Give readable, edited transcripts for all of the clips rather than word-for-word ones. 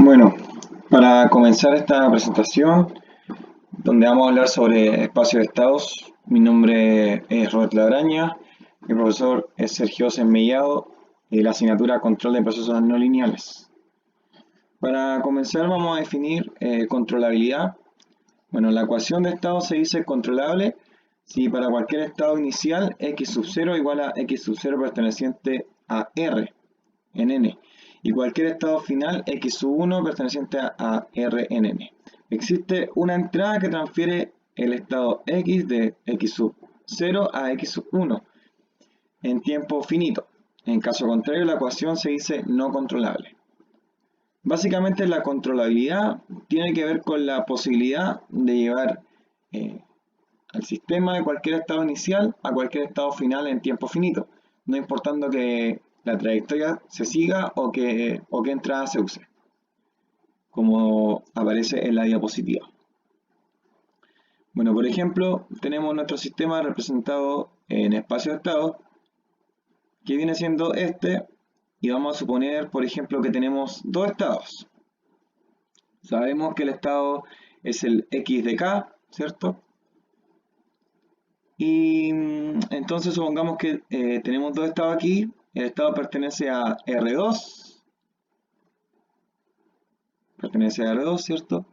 Bueno, para comenzar esta presentación, donde vamos a hablar sobre espacios de estados, mi nombre es Robert Labraña, mi profesor es Sergio Mellado de la asignatura Control de Procesos No Lineales. Para comenzar vamos a definir controlabilidad. Bueno, la ecuación de estado se dice controlable si para cualquier estado inicial x sub 0 igual a x sub 0 perteneciente a R en N y cualquier estado final x sub 1 perteneciente a R en N. Existe una entrada que transfiere el estado x de x sub 0 a x sub 1 en tiempo finito. En caso contrario, la ecuación se dice no controlable. Básicamente la controlabilidad tiene que ver con la posibilidad de llevar al sistema de cualquier estado inicial a cualquier estado final en tiempo finito, no importando que la trayectoria se siga o qué entrada se use, como aparece en la diapositiva. Bueno, por ejemplo, tenemos nuestro sistema representado en espacio de estado, que viene siendo este, y vamos a suponer, por ejemplo, que tenemos dos estados. Sabemos que el estado es el x de k, ¿cierto? Y entonces supongamos que tenemos dos estados aquí. El estado pertenece a R2, ¿cierto?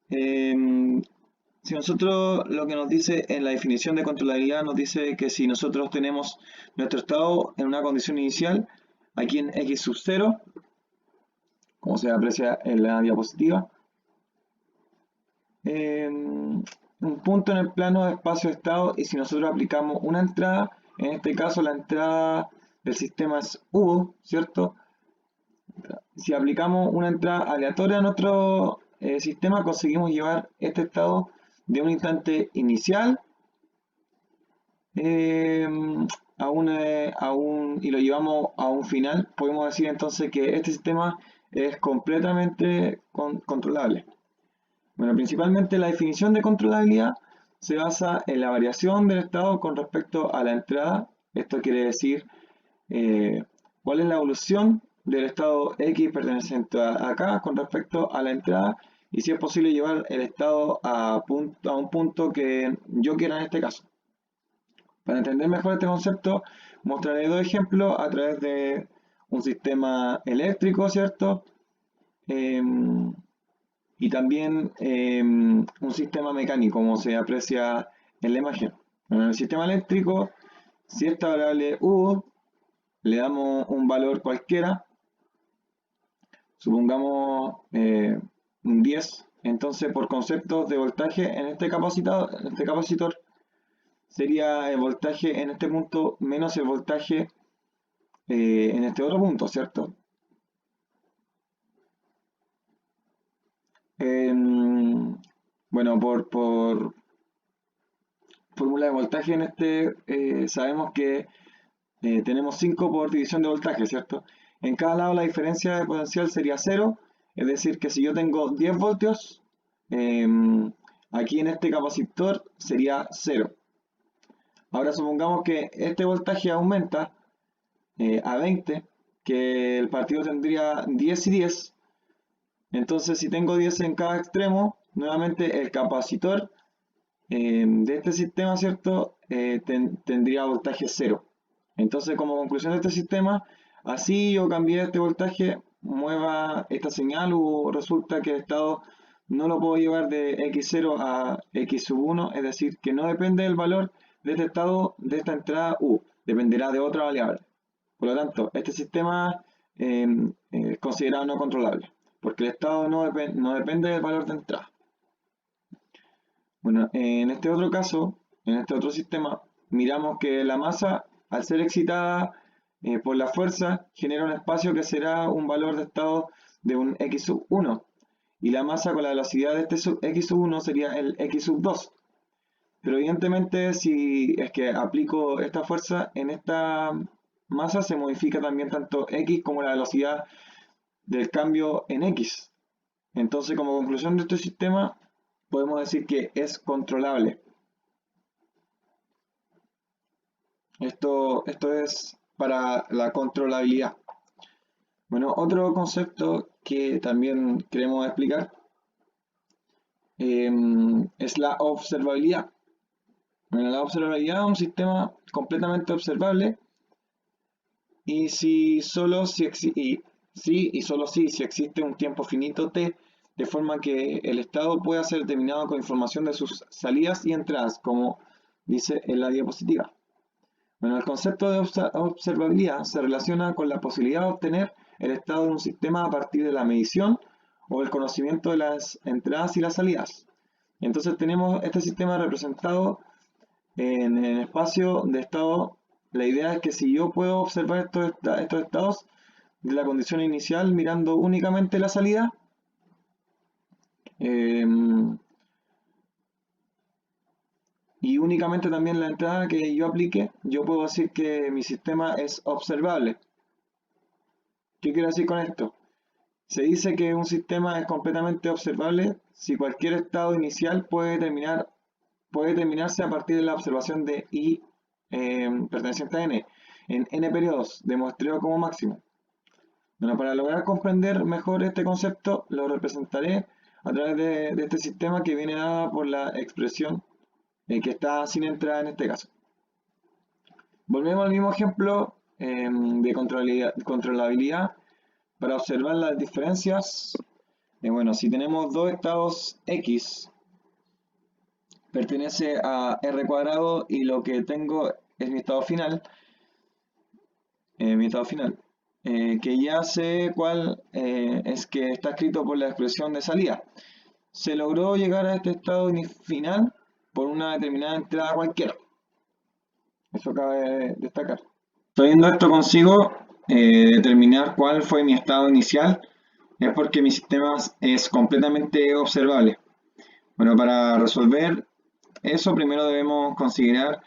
Si nosotros lo que nos dice en la definición de controlabilidad nos dice que si nosotros tenemos nuestro estado en una condición inicial, aquí en x sub 0, como se aprecia en la diapositiva, un punto en el plano de espacio de estado, y si nosotros aplicamos una entrada, en este caso la entrada del sistema es U, ¿cierto? Si aplicamos una entrada aleatoria a nuestro sistema, conseguimos llevar este estado de un instante inicial y lo llevamos a un final. Podemos decir entonces que este sistema es completamente controlable. Bueno, principalmente la definición de controlabilidad se basa en la variación del estado con respecto a la entrada. Esto quiere decir cuál es la evolución del estado X perteneciente a acá con respecto a la entrada, y si es posible llevar el estado a un punto que yo quiera en este caso. Para entender mejor este concepto, mostraré dos ejemplos a través de un sistema eléctrico, ¿cierto? Y también un sistema mecánico, como se aprecia en la imagen. En el sistema eléctrico, si esta variable U le damos un valor cualquiera, supongamos un 10, entonces por conceptos de voltaje en este capacitor sería el voltaje en este punto menos el voltaje en este otro punto, ¿cierto? Bueno, por fórmula de voltaje en sabemos que tenemos 5 por división de voltaje, ¿cierto? En cada lado la diferencia de potencial sería 0, es decir, que si yo tengo 10 voltios, aquí en este capacitor sería 0. Ahora supongamos que este voltaje aumenta a 20, que el partido tendría 10 y 10. Entonces, si tengo 10 en cada extremo, nuevamente el capacitor de este sistema, ¿cierto? Tendría voltaje 0. Entonces, como conclusión de este sistema, así yo cambié este voltaje, mueva esta señal, o resulta que el estado no lo puedo llevar de x0 a x sub 1, es decir, que no depende del valor de este estado, de esta entrada u, dependerá de otra variable. Por lo tanto, este sistema es considerado no controlable, porque el estado no depende del valor de entrada. Bueno, en este otro caso, en este otro sistema, miramos que la masa, al ser excitada por la fuerza, genera un espacio que será un valor de estado de un x sub 1. Y la masa con la velocidad de este x sub 1 sería el x sub 2. Pero evidentemente, si es que aplico esta fuerza en esta masa, se modifica también tanto x como la velocidad del cambio en x. Entonces, como conclusión de este sistema, podemos decir que es controlable. Esto es para la controlabilidad. Bueno, otro concepto que también queremos explicar es la observabilidad. Bueno, la observabilidad es un sistema completamente observable y solo si existe un tiempo finito t, de forma que el estado pueda ser determinado con información de sus salidas y entradas, como dice en la diapositiva. Bueno, el concepto de observabilidad se relaciona con la posibilidad de obtener el estado de un sistema a partir de la medición o el conocimiento de las entradas y las salidas. Entonces tenemos este sistema representado en el espacio de estado. La idea es que si yo puedo observar estos estados de la condición inicial mirando únicamente la salida, eh, y únicamente también la entrada que yo aplique, yo puedo decir que mi sistema es observable. ¿Qué quiero decir con esto? Se dice que un sistema es completamente observable si cualquier estado inicial puede determinarse a partir de la observación de I perteneciente a n, en n periodos, de muestreo como máximo. Bueno, para lograr comprender mejor este concepto, lo representaré a través de este sistema que viene dada por la expresión que está sin entrada en este caso. Volvemos al mismo ejemplo de controlabilidad para observar las diferencias. Bueno, si tenemos dos estados X, pertenece a R cuadrado y lo que tengo es mi estado final, que ya sé cuál es que está escrito por la expresión de salida. Se logró llegar a este estado final por una determinada entrada cualquiera. Eso cabe destacar. Trayendo esto consigo, determinar cuál fue mi estado inicial es porque mi sistema es completamente observable. Bueno, para resolver eso, primero debemos considerar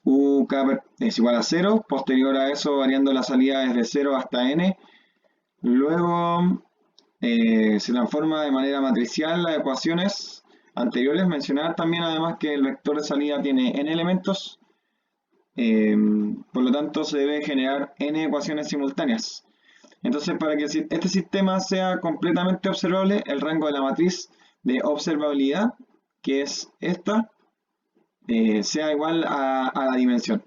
UK es igual a 0, posterior a eso variando la salida desde 0 hasta n. Luego se transforma de manera matricial las ecuaciones anteriores. Mencionar también además que el vector de salida tiene n elementos, por lo tanto se debe generar n ecuaciones simultáneas. Entonces, para que este sistema sea completamente observable, el rango de la matriz de observabilidad, que es esta, sea igual a la dimensión.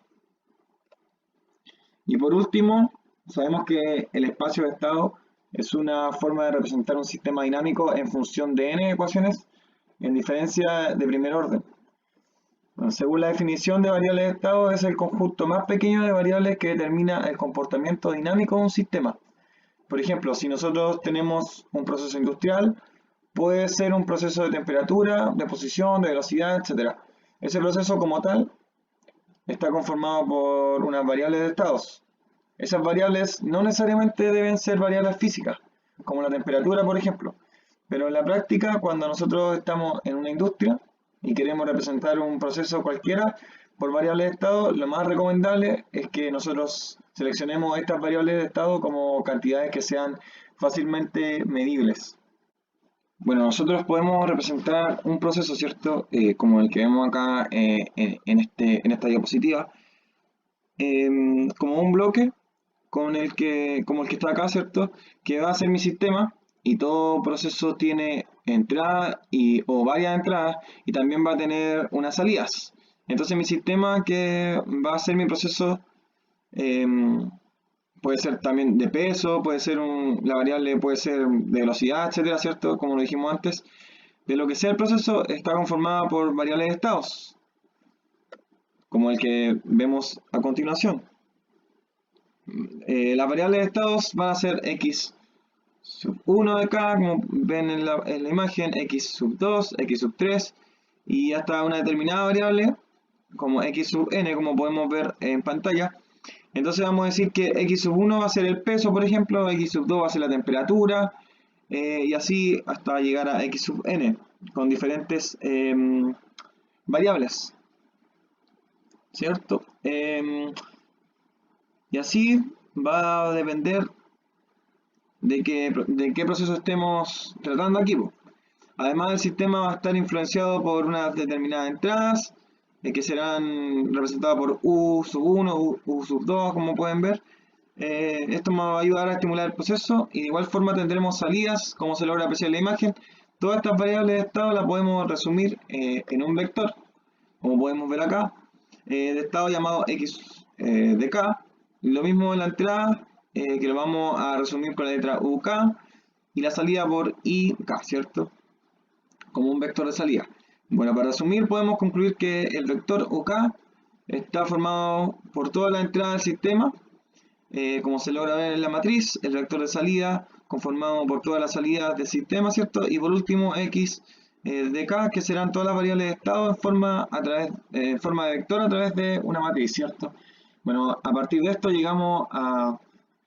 Y por último, sabemos que el espacio de estado es una forma de representar un sistema dinámico en función de n ecuaciones en diferencia de primer orden. Bueno, según la definición de variables de estado, es el conjunto más pequeño de variables que determina el comportamiento dinámico de un sistema. Por ejemplo, si nosotros tenemos un proceso industrial, puede ser un proceso de temperatura, de posición, de velocidad, etc. Ese proceso como tal está conformado por unas variables de estados. Esas variables no necesariamente deben ser variables físicas, como la temperatura, por ejemplo. Pero en la práctica, cuando nosotros estamos en una industria y queremos representar un proceso cualquiera por variables de estado, lo más recomendable es que nosotros seleccionemos estas variables de estado como cantidades que sean fácilmente medibles. Bueno, nosotros podemos representar un proceso, ¿cierto? Como el que vemos acá en esta diapositiva, como un bloque como el que está acá, ¿cierto? Que va a ser mi sistema y todo proceso tiene entrada o varias entradas y también va a tener unas salidas. Entonces mi sistema que va a ser mi proceso puede ser también de peso, puede ser la variable puede ser de velocidad, etcétera, ¿cierto? Como lo dijimos antes. De lo que sea el proceso está conformada por variables de estados, como el que vemos a continuación. Las variables de estados van a ser x sub 1 de acá, como ven en la imagen, x sub 2, x sub 3 y hasta una determinada variable como x sub n, como podemos ver en pantalla. Entonces vamos a decir que x sub 1 va a ser el peso, por ejemplo, x sub 2 va a ser la temperatura, y así hasta llegar a x sub n con diferentes variables, ¿cierto? Y así va a depender de qué proceso estemos tratando aquí. Además, el sistema va a estar influenciado por unas determinadas entradas, que serán representadas por U sub 1, U sub 2, como pueden ver. Esto me va a ayudar a estimular el proceso y de igual forma tendremos salidas, cómo se logra apreciar la imagen. Todas estas variables de estado las podemos resumir en un vector, como podemos ver acá, de estado llamado x de k. Lo mismo en la entrada, que lo vamos a resumir con la letra uk, y la salida por ik, ¿cierto? Como un vector de salida. Bueno, para resumir podemos concluir que el vector uk está formado por todas las entradas del sistema, como se logra ver en la matriz, el vector de salida conformado por todas las salidas del sistema, ¿cierto? Y por último, x de k, que serán todas las variables de estado en forma de vector a través de una matriz, ¿cierto? Bueno, a partir de esto llegamos a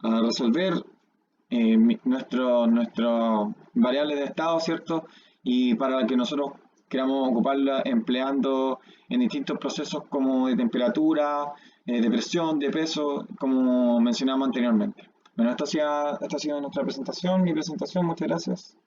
resolver nuestro variables de estado, ¿cierto? Y para que nosotros queramos ocuparla empleando en distintos procesos como de temperatura, de presión, de peso, como mencionamos anteriormente. Bueno, esta ha sido nuestra presentación, mi presentación, muchas gracias.